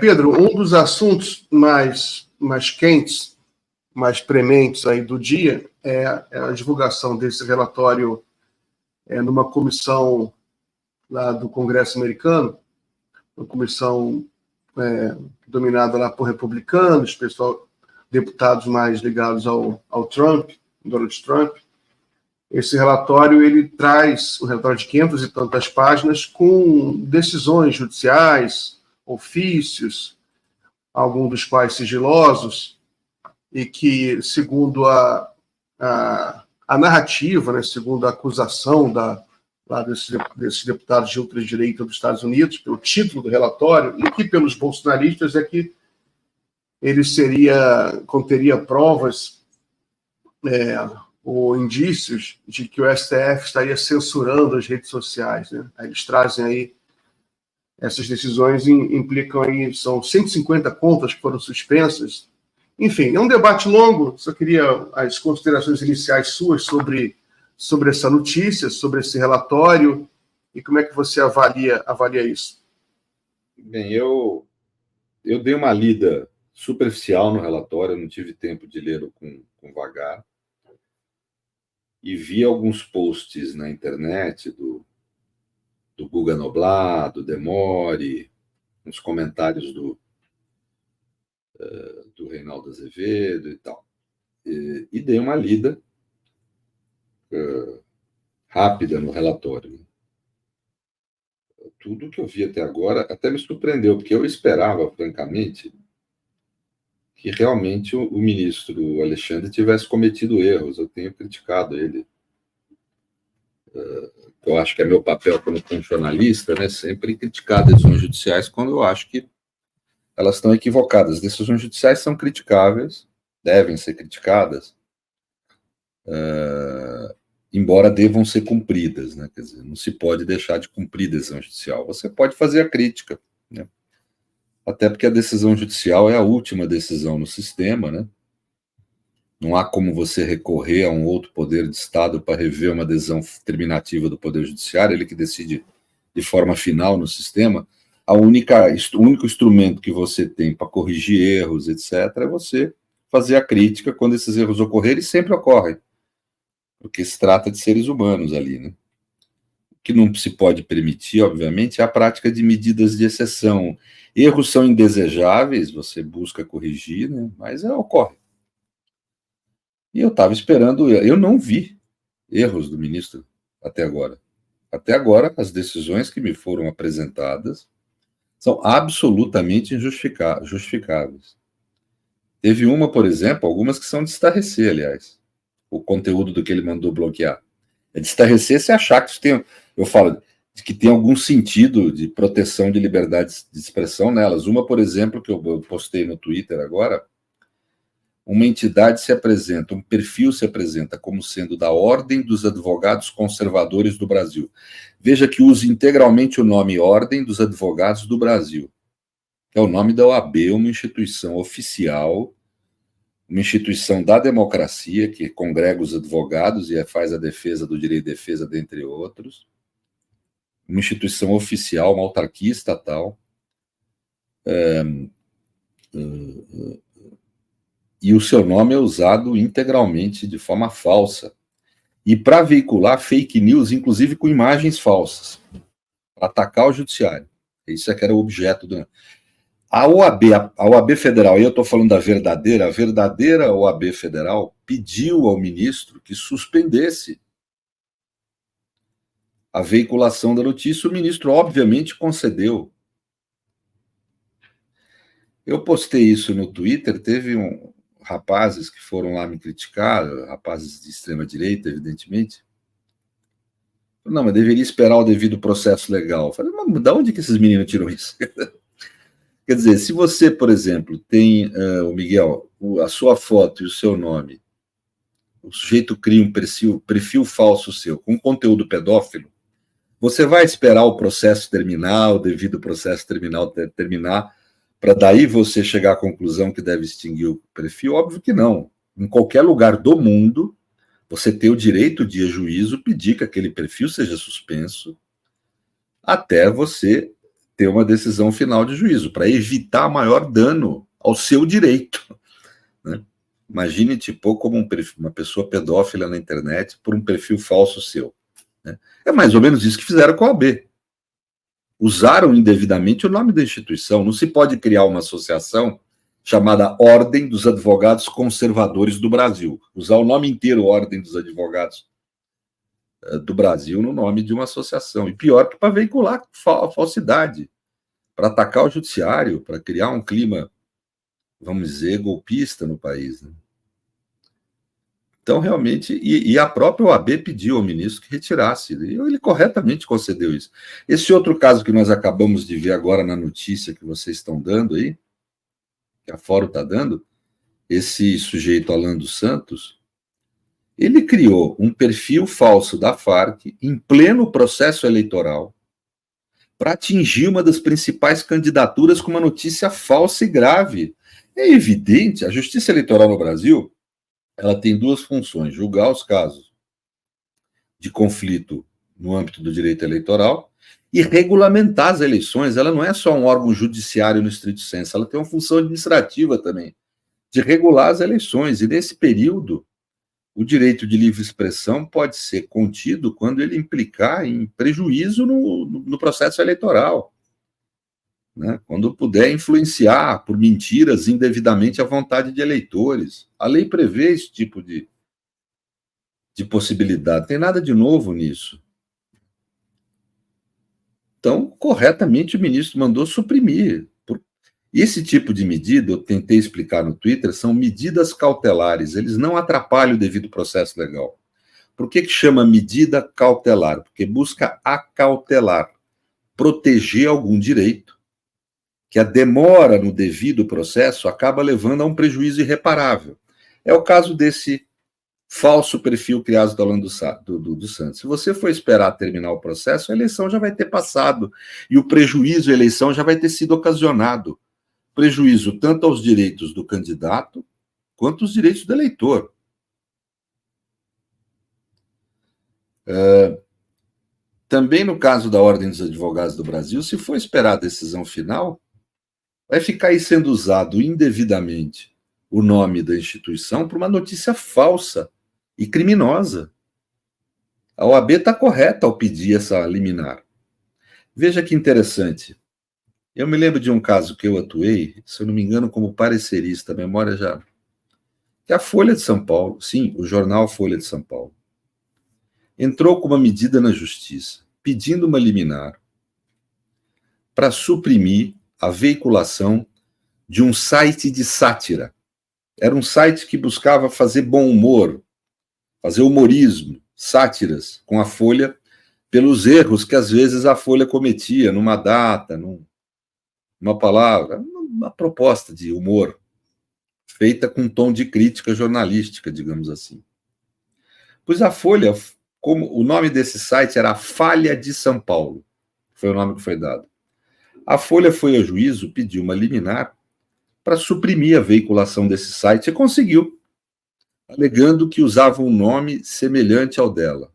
Pedro, um dos assuntos mais quentes, mais prementes aí do dia é a divulgação desse relatório numa comissão lá do Congresso americano, uma comissão dominada lá por republicanos, deputados mais ligados ao Trump, Donald Trump. Esse relatório, ele traz um relatório de 500 e tantas páginas com decisões judiciais, ofícios, alguns dos quais sigilosos, e que, segundo a narrativa, né, segundo a acusação lá desses deputados de ultradireita dos Estados Unidos, pelo título do relatório, e que pelos bolsonaristas é que ele conteria provas ou indícios de que o STF estaria censurando as redes sociais, né? Eles trazem aí essas decisões, implicam aí, são 150 contas que foram suspensas. Enfim, é um debate longo, só queria as considerações iniciais suas sobre essa notícia, sobre esse relatório, e como é que você avalia isso? Bem, eu dei uma lida superficial no relatório, eu não tive tempo de lê-lo com vagar, e vi alguns posts na internet do Guga Noblat, do Demore, uns comentários do Reinaldo Azevedo e tal. E dei uma lida rápida no relatório. Tudo que eu vi até agora até me surpreendeu, porque eu esperava, francamente, que realmente o ministro Alexandre tivesse cometido erros. Eu tenho criticado ele. Eu acho que é meu papel como constitucionalista, né, sempre criticar decisões judiciais quando eu acho que elas estão equivocadas. Decisões judiciais são criticáveis, devem ser criticadas, embora devam ser cumpridas, né? Quer dizer, não se pode deixar de cumprir decisão judicial. Você pode fazer a crítica, né? Até porque a decisão judicial é a última decisão no sistema, né? Não há como você recorrer a um outro poder de Estado para rever uma decisão terminativa do Poder Judiciário, ele que decide de forma final no sistema. O único instrumento que você tem para corrigir erros, etc., é você fazer a crítica quando esses erros ocorrerem, e sempre ocorrem, porque se trata de seres humanos ali, né? O que não se pode permitir, obviamente, é a prática de medidas de exceção. Erros são indesejáveis, você busca corrigir, né? Mas ocorre. E eu estava esperando, eu não vi erros do ministro até agora. Até agora, as decisões que me foram apresentadas são absolutamente justificáveis. Teve uma, por exemplo, algumas que são de estarrecer, aliás, o conteúdo do que ele mandou bloquear. É de estarrecer se achar que isso tem, eu falo, que tem algum sentido de proteção de liberdade de expressão nelas. Uma, por exemplo, que eu postei no Twitter agora, uma entidade se apresenta, um perfil se apresenta como sendo da Ordem dos Advogados Conservadores do Brasil. Veja que usa integralmente o nome Ordem dos Advogados do Brasil, que é o nome da OAB, uma instituição oficial, uma instituição da democracia, que congrega os advogados e faz a defesa do direito de defesa, dentre outros. Uma instituição oficial, uma autarquia estatal. E o seu nome é usado integralmente de forma falsa. E para veicular fake news, inclusive com imagens falsas, para atacar o judiciário. Isso é que era o objeto do... A OAB Federal, e eu estou falando da verdadeira, a verdadeira OAB Federal pediu ao ministro que suspendesse a veiculação da notícia. O ministro, obviamente, concedeu. Eu postei isso no Twitter, teve rapazes que foram lá me criticar, rapazes de extrema-direita, evidentemente. Não, mas deveria esperar o devido processo legal. Eu falei, mas de onde que esses meninos tiram isso? Quer dizer, se você, por exemplo, tem, o Miguel, a sua foto e o seu nome, o sujeito cria um perfil falso seu, com conteúdo pedófilo, você vai esperar o processo terminar, o devido processo terminar, para daí você chegar à conclusão que deve extinguir o perfil? Óbvio que não. Em qualquer lugar do mundo, você tem o direito de, a juízo, pedir que aquele perfil seja suspenso até você ter uma decisão final de juízo, para evitar maior dano ao seu direito. Né? Imagine te pôr como uma pessoa pedófila na internet por um perfil falso seu. Né? É mais ou menos isso que fizeram com a OAB. Usaram indevidamente o nome da instituição. Não se pode criar uma associação chamada Ordem dos Advogados Conservadores do Brasil. Usar o nome inteiro, Ordem dos Advogados do Brasil, no nome de uma associação. E pior que para veicular falsidade, para atacar o judiciário, para criar um clima, vamos dizer, golpista no país. Né? Então, realmente, e a própria OAB pediu ao ministro que retirasse, e ele corretamente concedeu isso. Esse outro caso que nós acabamos de ver agora na notícia que vocês estão dando aí, que a Fórum está dando, esse sujeito Alan dos Santos, ele criou um perfil falso da Farc em pleno processo eleitoral para atingir uma das principais candidaturas com uma notícia falsa e grave. É evidente, a Justiça Eleitoral no Brasil, ela tem duas funções: julgar os casos de conflito no âmbito do direito eleitoral e regulamentar as eleições. Ela não é só um órgão judiciário no estrito sensu, ela tem uma função administrativa também, de regular as eleições. E nesse período, o direito de livre expressão pode ser contido quando ele implicar em prejuízo no processo eleitoral, né? Quando puder influenciar por mentiras indevidamente a vontade de eleitores. A lei prevê esse tipo de possibilidade. Não tem nada de novo nisso. Então, corretamente, o ministro mandou suprimir. Esse tipo de medida, eu tentei explicar no Twitter, são medidas cautelares. Eles não atrapalham o devido processo legal. Por que chama medida cautelar? Porque busca acautelar, proteger algum direito, que a demora no devido processo acaba levando a um prejuízo irreparável. É o caso desse falso perfil criado do Alan dos Santos. Se você for esperar terminar o processo, a eleição já vai ter passado e o prejuízo à eleição já vai ter sido ocasionado. Prejuízo tanto aos direitos do candidato quanto aos direitos do eleitor. Também no caso da Ordem dos Advogados do Brasil, se for esperar a decisão final, vai ficar aí sendo usado indevidamente o nome da instituição para uma notícia falsa e criminosa. A OAB está correta ao pedir essa liminar. Veja que interessante. Eu me lembro de um caso que eu atuei, se eu não me engano, como parecerista, a memória já... que a Folha de São Paulo, sim, o jornal Folha de São Paulo, entrou com uma medida na Justiça, pedindo uma liminar para suprimir a veiculação de um site de sátira. Era um site que buscava fazer bom humor, fazer humorismo, sátiras com a Folha, pelos erros que às vezes a Folha cometia numa data, numa palavra, uma proposta de humor, feita com um tom de crítica jornalística, digamos assim. Pois a Folha, como o nome desse site era a Falha de São Paulo, foi o nome que foi dado. A Folha foi ao juízo, pediu uma liminar para suprimir a veiculação desse site e conseguiu, alegando que usava um nome semelhante ao dela.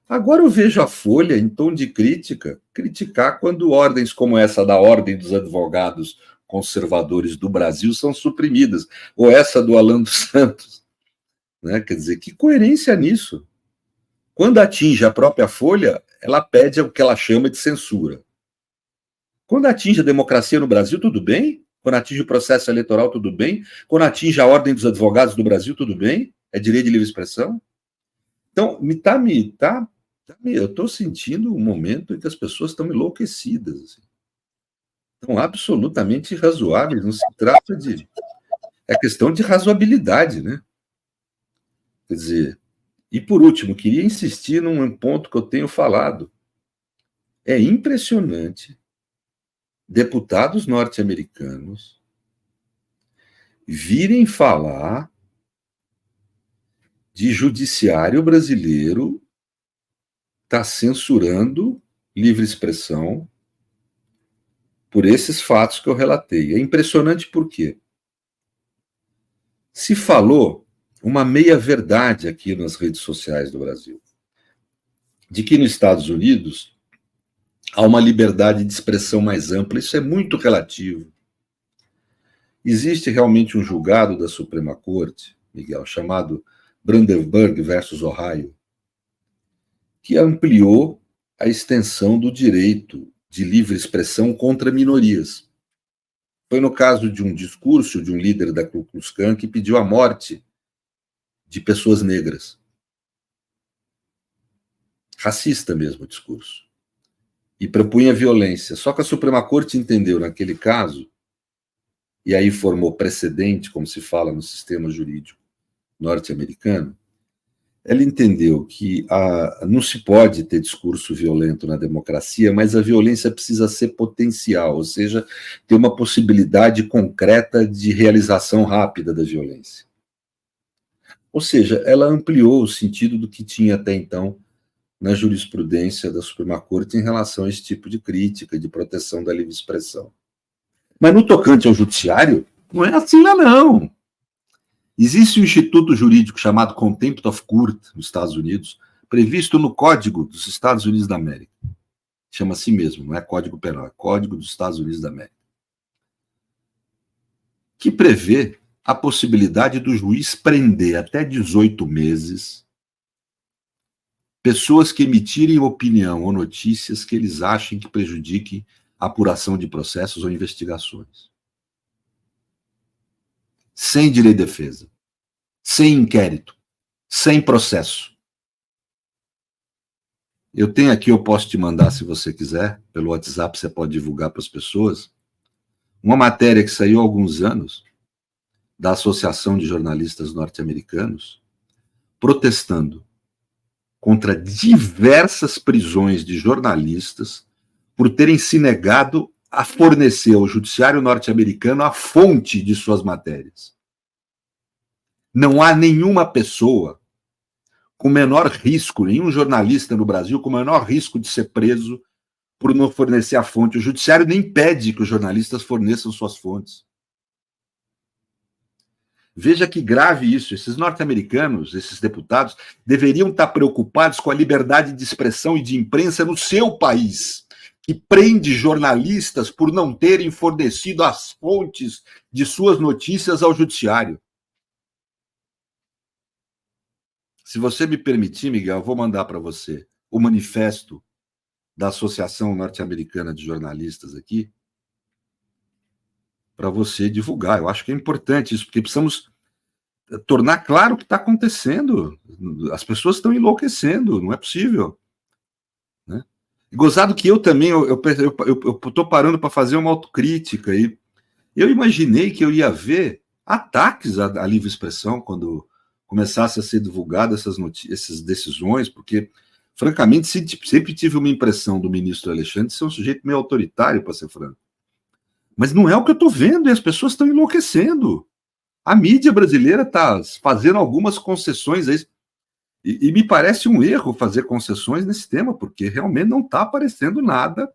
Agora eu vejo a Folha, em tom de crítica, criticar quando ordens como essa da Ordem dos Advogados Conservadores do Brasil são suprimidas, ou essa do Alan dos Santos. Né? Quer dizer, que coerência nisso? Quando atinge a própria Folha, ela pede o que ela chama de censura. Quando atinge a democracia no Brasil, tudo bem? Quando atinge o processo eleitoral, tudo bem? Quando atinge a Ordem dos Advogados do Brasil, tudo bem? É direito de livre expressão? Então, eu estou sentindo um momento em que as pessoas estão enlouquecidas. Assim. Estão absolutamente irrazoáveis. Não se trata de... É questão de razoabilidade, né? Quer dizer... E, por último, queria insistir num ponto que eu tenho falado. É impressionante deputados norte-americanos virem falar de judiciário brasileiro está censurando livre expressão por esses fatos que eu relatei. É impressionante por quê? Se falou uma meia-verdade aqui nas redes sociais do Brasil, de que nos Estados Unidos há uma liberdade de expressão mais ampla. Isso é muito relativo. Existe realmente um julgado da Suprema Corte, Miguel, chamado Brandenburg versus Ohio, que ampliou a extensão do direito de livre expressão contra minorias. Foi no caso de um discurso de um líder da Ku Klux Klan que pediu a morte de pessoas negras. Racista mesmo o discurso. E propunha violência. Só que a Suprema Corte entendeu naquele caso, e aí formou precedente, como se fala no sistema jurídico norte-americano, ela entendeu que não se pode ter discurso violento na democracia, mas a violência precisa ser potencial, ou seja, ter uma possibilidade concreta de realização rápida da violência. Ou seja, ela ampliou o sentido do que tinha até então na jurisprudência da Suprema Corte em relação a esse tipo de crítica, de proteção da livre expressão. Mas no tocante ao judiciário, não é assim lá não. Existe um instituto jurídico chamado Contempt of Court, nos Estados Unidos, previsto no Código dos Estados Unidos da América. Chama assim mesmo, não é Código Penal, é Código dos Estados Unidos da América. Que prevê a possibilidade do juiz prender até 18 meses pessoas que emitirem opinião ou notícias que eles achem que prejudiquem a apuração de processos ou investigações. Sem direito de defesa, sem inquérito, sem processo. Eu tenho aqui, eu posso te mandar, se você quiser, pelo WhatsApp, você pode divulgar para as pessoas, uma matéria que saiu há alguns anos, da Associação de Jornalistas Norte-Americanos, protestando contra diversas prisões de jornalistas por terem se negado a fornecer ao judiciário norte-americano a fonte de suas matérias. Não há nenhuma pessoa com menor risco, nenhum jornalista no Brasil com menor risco de ser preso por não fornecer a fonte. O judiciário nem pede que os jornalistas forneçam suas fontes. Veja que grave isso. Esses norte-americanos, esses deputados, deveriam estar preocupados com a liberdade de expressão e de imprensa no seu país, que prende jornalistas por não terem fornecido as fontes de suas notícias ao judiciário. Se você me permitir, Miguel, eu vou mandar para você o manifesto da Associação Norte-Americana de Jornalistas aqui, para você divulgar. Eu acho que é importante isso, porque precisamos tornar claro o que está acontecendo. As pessoas estão enlouquecendo, não é possível. Né? E gozado que eu também, eu estou parando para fazer uma autocrítica aí. Eu imaginei que eu ia ver ataques à livre expressão quando começasse a ser divulgadas essas decisões, porque, francamente, sempre tive uma impressão do ministro Alexandre de ser um sujeito meio autoritário, para ser franco. Mas não é o que eu estou vendo, e as pessoas estão enlouquecendo. A mídia brasileira está fazendo algumas concessões aí, e me parece um erro fazer concessões nesse tema, porque realmente não está aparecendo nada